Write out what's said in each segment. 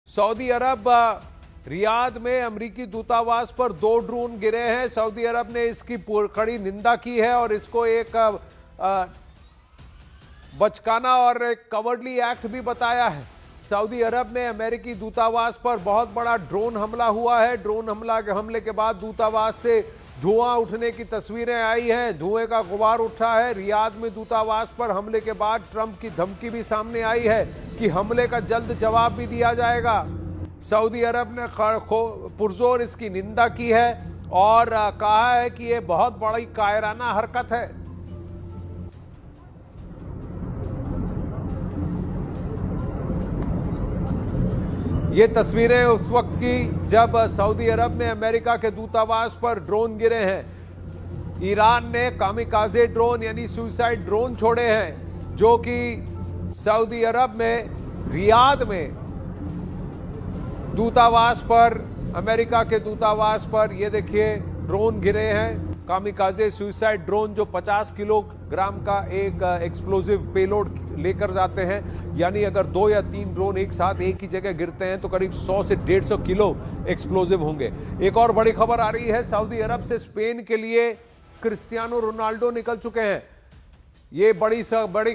Saudi अरब Riyadh में अमेरिकी दूतावास पर 2 ड्रोन गिरे हैं। सऊदी अरब ने इसकी कड़ी निंदा की है और इसको एक बचकाना और एक कवर्डली एक्ट भी बताया है। सऊदी अरब में अमेरिकी दूतावास पर बहुत बड़ा ड्रोन हमला हुआ है। ड्रोन हमले के बाद दूतावास से धुआं उठने की तस्वीरें आई हैं। धुएं का गुबार उठा है। रियाद में दूतावास पर हमले के बाद ट्रंप की धमकी भी सामने आई है कि हमले का जल्द जवाब भी दिया जाएगा। सऊदी अरब ने पुरजोर इसकी निंदा की है और कहा है कि यह बहुत बड़ी कायराना हरकत है। ये तस्वीरें उस वक्त की जब सऊदी अरब में अमेरिका के दूतावास पर ड्रोन गिरे हैं। ईरान ने कामिकाजे ड्रोन यानी सुसाइड ड्रोन छोड़े हैं जो कि सऊदी अरब में रियाद में दूतावास पर, अमेरिका के दूतावास पर ये देखिए ड्रोन गिरे हैं। कामिकाजे सुसाइड ड्रोन जो 50 किलोग्राम का एक एक्सप्लोजिव पेलोड लेकर जाते हैं, यानी अगर 2 या 3 ड्रोन एक साथ एक ही जगह गिरते हैं तो करीब 100 से 150 किलो एक्सप्लोजिव होंगे। एक और बड़ी खबर आ रही है, सऊदी अरब से स्पेन के लिए क्रिस्टियानो रोनाल्डो निकल चुके हैं। ये बड़ी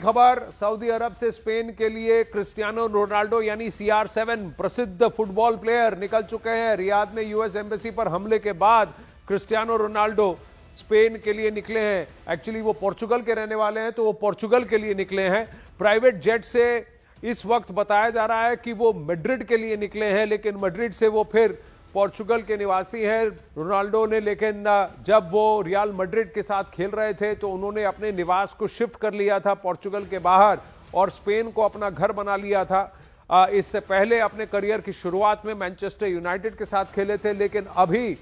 खबर, सऊदी अरब से स्पेन के लिए क्रिस्टियानो रोनाल्डो यानी CR7 प्रसिद्ध फुटबॉल प्लेयर निकल चुके हैं। रियाद में यूएस एम्बेसी पर हमले के बाद क्रिस्टियानो रोनाल्डो स्पेन के लिए निकले हैं। एक्चुअली वो पोर्चुगल के रहने वाले हैं, तो वो पोर्चुगल के लिए निकले हैं। प्राइवेट जेट से इस वक्त बताया जा रहा है कि वो मैड्रिड के लिए निकले हैं, लेकिन मैड्रिड से वो फिर पोर्चुगल के निवासी हैं रोनाल्डो ने। लेकिन जब वो रियल मैड्रिड के साथ खेल रहे थे तो उन्होंने अपने निवास को शिफ्ट कर लिया था पोर्चुगल के बाहर और स्पेन को अपना घर बना लिया था। इससे पहले अपने करियर की शुरुआत में मैनचेस्टर यूनाइटेड के साथ खेले थे, लेकिन अभी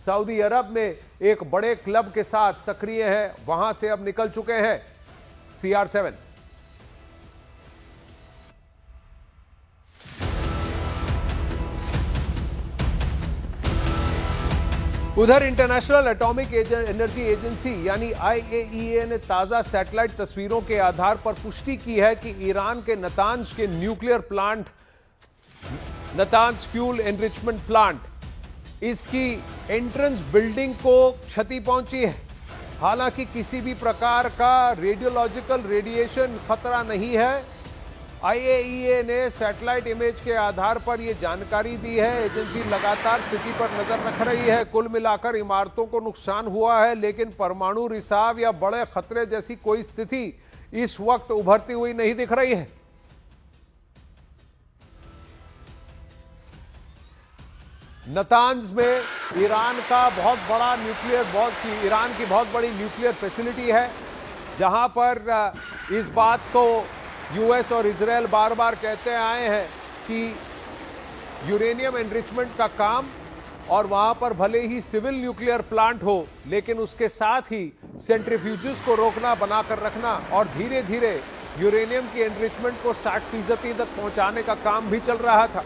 सऊदी अरब में एक बड़े क्लब के साथ सक्रिय है। वहां से अब निकल चुके हैं CR7। उधर इंटरनेशनल एटॉमिक एनर्जी एजेंसी यानी IAEA ने ताजा सैटेलाइट तस्वीरों के आधार पर पुष्टि की है कि ईरान के नतांज के nuclear plant, Natanz fuel enrichment plant, इसकी एंट्रेंस बिल्डिंग को क्षति पहुंची है। हालांकि किसी भी प्रकार का रेडियोलॉजिकल रेडिएशन खतरा नहीं है। IAEA ने सैटेलाइट इमेज के आधार पर यह जानकारी दी है। एजेंसी लगातार स्थिति पर नजर रख रही है। कुल मिलाकर इमारतों को नुकसान हुआ है, लेकिन परमाणु रिसाव या बड़े खतरे जैसी कोई स्थिति इस वक्त उभरती हुई नहीं दिख रही है। नतांज में ईरान की बहुत बड़ी न्यूक्लियर फैसिलिटी है, जहां पर इस बात को यूएस और इजराइल बार बार कहते आए हैं कि यूरेनियम एनरिचमेंट का काम, और वहां पर भले ही सिविल न्यूक्लियर प्लांट हो, लेकिन उसके साथ ही सेंट्रीफ्यूजेस को रोकना, बनाकर रखना और धीरे धीरे यूरेनियम की एनरिचमेंट को 60% तक पहुंचाने का काम भी चल रहा था।